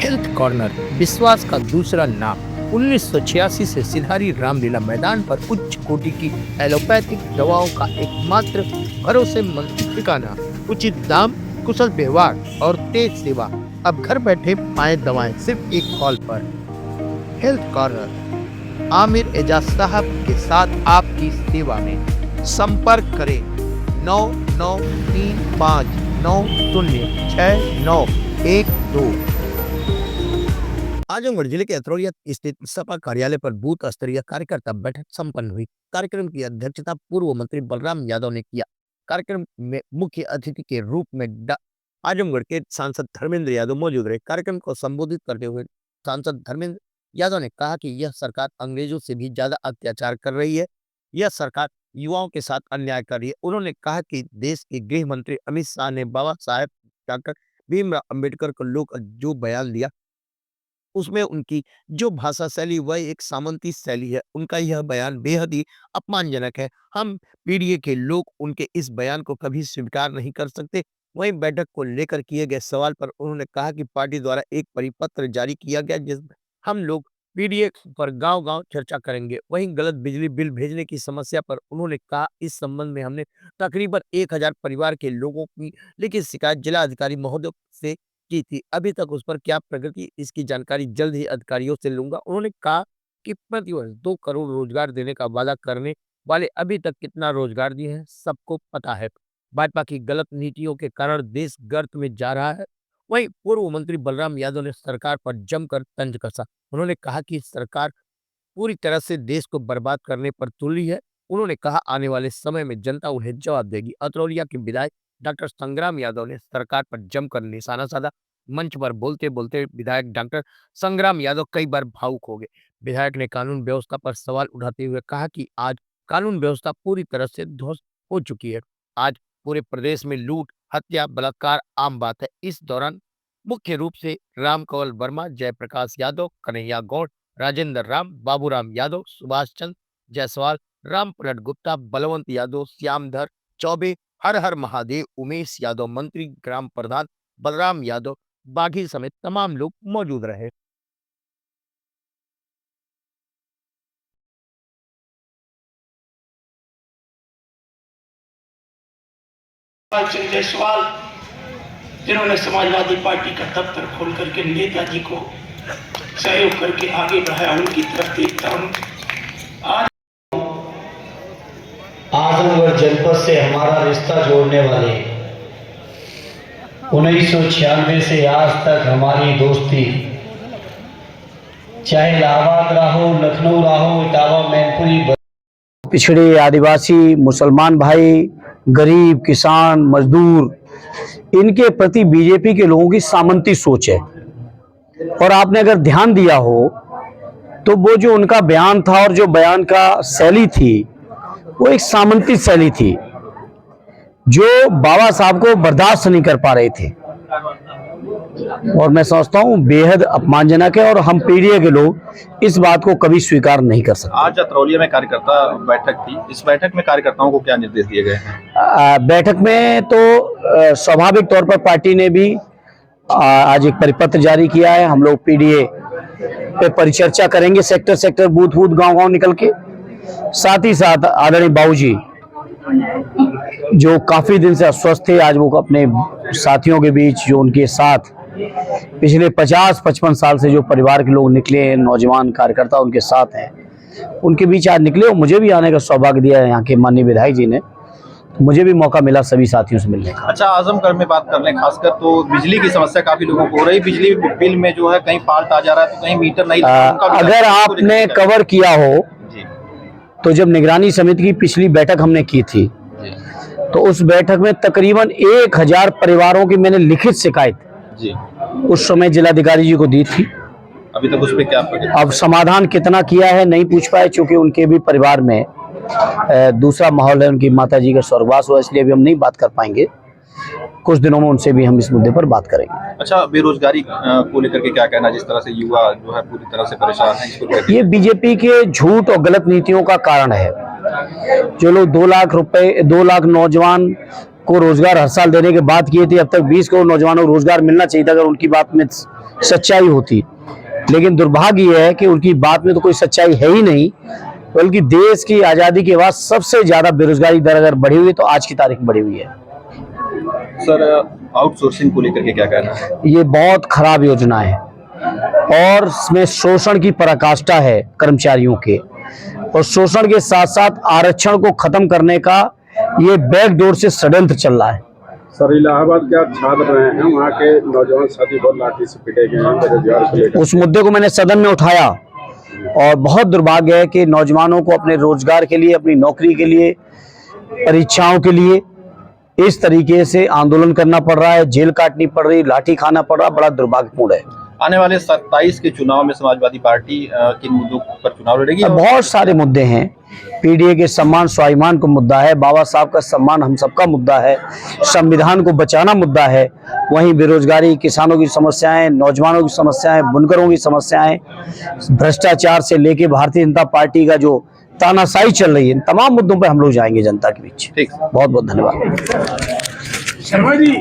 Health corner विश्वास का दूसरा नाम। 1986 से सिधारी रामलीला मैदान पर उच्च कोटि की एलोपैथिक दवाओं का एकमात्र भरोसेमंद ठिकाना। उचित दाम, कुशल व्यवहार और तेज सेवा। अब घर बैठे पाए दवाएं सिर्फ एक कॉल पर। हेल्थ कॉर्नर आमिर एजाज साहब के साथ आपकी सेवा में। संपर्क करें 9935906912। आजमगढ़ जिले के अतरौलिया स्थित सपा कार्यालय पर बूथ स्तरीय कार्यकर्ता बैठक संपन्न हुई। कार्यक्रम की अध्यक्षता पूर्व मंत्री बलराम यादव ने किया। कार्यक्रम में मुख्य अतिथि के रूप में आजमगढ़ के सांसद धर्मेंद्र यादव मौजूद रहे। कार्यक्रम को संबोधित करते हुए सांसद धर्मेंद्र यादव ने कहा कि यह सरकार अंग्रेजों से भी ज्यादा अत्याचार कर रही है। यह सरकार युवाओं के साथ अन्याय कर रही है। उन्होंने कहा कि देश के गृह मंत्री अमित शाह ने बाबा साहेब डॉक्टर भीमराव अंबेडकर को लेकर जो बयान दिया, उसमें उनकी जो भाषा शैली वह एक सामंती शैली है। उनका यह बयान बेहद ही अपमानजनक है। हम पीडीए के लोग उनके इस बयान को कभी स्वीकार नहीं कर सकते। वहीं बैठक को लेकर किए गए सवाल पर उन्होंने कहा कि पार्टी द्वारा एक परिपत्र जारी किया गया जिसमें हम लोग पीडीए पर गांव-गांव चर्चा करेंगे। वहीं गलत बिजली बिल भेजने की समस्या पर उन्होंने कहा, इस संबंध में हमने तकरीबन 1000 परिवार के लोगों की लिखित शिकायत जिला अधिकारी महोदय से की थी। अभी तक उस पर क्या प्रगति, इसकी जानकारी जल्द ही अधिकारियों से लूंगा। उन्होंने कहा कि प्रतिवर्ष 2 करोड़ रोजगार देने का वादा करने वाले अभी तक कितना रोजगार दिए हैं सबको पता है। भाजपा की गलत नीतियों के कारण देश गर्त में जा रहा है। वहीं पूर्व मंत्री बलराम यादव ने सरकार पर जमकर तंज कसा। उन्होंने कहा कि सरकार पूरी तरह से देश को बर्बाद करने पर तुली है। उन्होंने कहा आने वाले समय में जनता उन्हें जवाब देगी। अतरौलिया के विधायक डॉक्टर संग्राम यादव ने सरकार पर जमकर निशाना साधा। मंच पर बोलते बोलते विधायक डॉक्टर संग्राम यादव कई बार भावुक हो गए। विधायक ने कानून व्यवस्था पर सवाल उठाते हुए कहा कि आज कानून व्यवस्था पूरी तरह से ध्वस्त हो चुकी है। आज पूरे प्रदेश में लूट, हत्या, बलात्कार आम बात है। इस दौरान मुख्य रूप से राम कंवर वर्मा, जयप्रकाश यादव, कन्हैया गौड़, राजेंद्र राम, बाबूराम यादव, सुभाष चंद्र जायसवाल, राम प्रगट गुप्ता, बलवंत यादव, श्यामधर चौबे, हर हर महादेव, उमेश यादव, मंत्री ग्राम प्रधान बलराम यादव, बागी समेत तमाम लोग मौजूद रहे। जायसवाल जिन्होंने समाजवादी पार्टी का दफ्तर खोल करके नेताजी को सहयोग करके आगे बढ़ाया, उनकी तरफ देखता हूं। आज आजमगढ़ जनपद से हमारा रिश्ता जोड़ने वाले 1996 से आज तक हमारी दोस्ती, चाहे इलाहाबाद रहा हो, लखनऊ रहा हो, इटावा, मैनपुरी, पिछड़े, आदिवासी, मुसलमान भाई, गरीब, किसान, मजदूर, इनके प्रति बीजेपी के लोगों की सामंती सोच है। और आपने अगर ध्यान दिया हो तो वो जो उनका बयान था और जो बयान का शैली थी वो एक सामंती शैली थी जो बाबा साहब को बर्दाश्त नहीं कर पा रहे थे। और मैं समझता हूं बेहद अपमानजनक है और हम पीडीए के लोग इस बात को कभी स्वीकार नहीं कर सकते। आज अतरौलिया में कार्यकर्ता बैठक थी। इस बैठक में कार्यकर्ताओं को क्या निर्देश दिए गए हैं? बैठक में तो स्वाभाविक तौर पर पार्टी ने भी आज एक परिपत्र जारी किया है। हम लोग पीडीए पे परिचर्चा करेंगे, सेक्टर सेक्टर, बूथ बूथ, गांव गांव निकल के। साथ ही साथ आदरणीय बाबूजी जो काफी दिन से अस्वस्थ थे, आज वो अपने साथियों के बीच, जो उनके साथ पिछले 50-55 साल से जो परिवार के लोग निकले हैं, नौजवान कार्यकर्ता उनके साथ हैं, उनके बीच आज निकले। और मुझे भी आने का सौभाग्य दिया है यहाँ के माननीय विधायक जी ने। मुझे भी मौका मिला सभी साथियों से मिलने का। अच्छा, आजमगढ़ में बात कर लें, खासकर तो बिजली की समस्या काफी लोगों को हो रही। बिजली बिल में जो है कहीं फॉल्ट आ जा रहा है तो कहीं मीटर नहीं। अगर आपने कवर किया हो तो जब निगरानी समिति की पिछली बैठक हमने की थी तो उस बैठक में तकरीबन 1000 परिवारों की मैंने लिखित शिकायत उस समय जिलाधिकारी जी को दी थी। अभी तक उस पर क्या? अब समाधान कितना किया है नहीं पूछ पाए, चूंकि उनके भी परिवार में दूसरा माहौल है, उनकी माताजी का स्वर्गवास हुआ, इसलिए अभी हम नहीं बात कर पाएंगे। कुछ दिनों में उनसे भी हम इस मुद्दे पर बात करेंगे। अच्छा, बेरोजगारी को लेकर के क्या कहना? जिस तरह से युवा जो है पूरी तरह से परेशान है, इसको ये बीजेपी के झूठ और गलत नीतियों का कारण है। जो लोग 2 लाख रुपए, 2 लाख नौजवान को रोजगार हर साल देने की बात की थी। अब तक 20 करोड़ नौजवानों को रोजगार मिलना चाहिए था अगर उनकी बात में सच्चाई होती, लेकिन दुर्भाग्य यह है कि उनकी बात में तो कोई सच्चाई है ही नहीं। बल्कि देश की आजादी के बाद सबसे ज्यादा बेरोजगारी दर अगर बढ़ी हुई तो आज की तारीख बढ़ी हुई है। सर आउटसोर्सिंग को लेकर के क्या कहना है? ये बहुत खराब योजना है और इसमें शोषण की पराकाष्ठा है कर्मचारियों के, और शोषण के साथ साथ आरक्षण को खत्म करने का ये बैकडोर से षड्यंत्र चल रहा है। सर इलाहाबाद क्या छात्र रहे हैं, वहाँ के नौजवान साथी बहुत लाठी से पीटे गए हैं बेरोजगार को लेकर। उस मुद्दे को मैंने सदन में उठाया और बहुत दुर्भाग्य है कि नौजवानों को अपने रोजगार के लिए, अपनी नौकरी के लिए, परीक्षाओं के लिए इस तरीके से आंदोलन करना पड़ रहा है, जेल काटनी पड़ रही, लाठी खाना पड़ रहा, बड़ा दुर्भाग्यपूर्ण है। आने वाले 27 के चुनाव में समाजवादी पार्टी किन मुद्दों पर चुनाव लड़ेगी? बहुत सारे मुद्दे हैं। पीडीए के सम्मान स्वाभिमान को मुद्दा है, बाबा साहब का सम्मान हम सबका मुद्दा है, संविधान को बचाना मुद्दा है, वहीं बेरोजगारी, किसानों की समस्याएं, नौजवानों की समस्याएं, बुनकरों की समस्याएं, भ्रष्टाचार से लेके भारतीय जनता पार्टी का जो तानाशाही चल रही है, इन तमाम मुद्दों पर हम लोग जाएंगे जनता के बीच। ठीक। बहुत बहुत धन्यवाद। शर्मा जी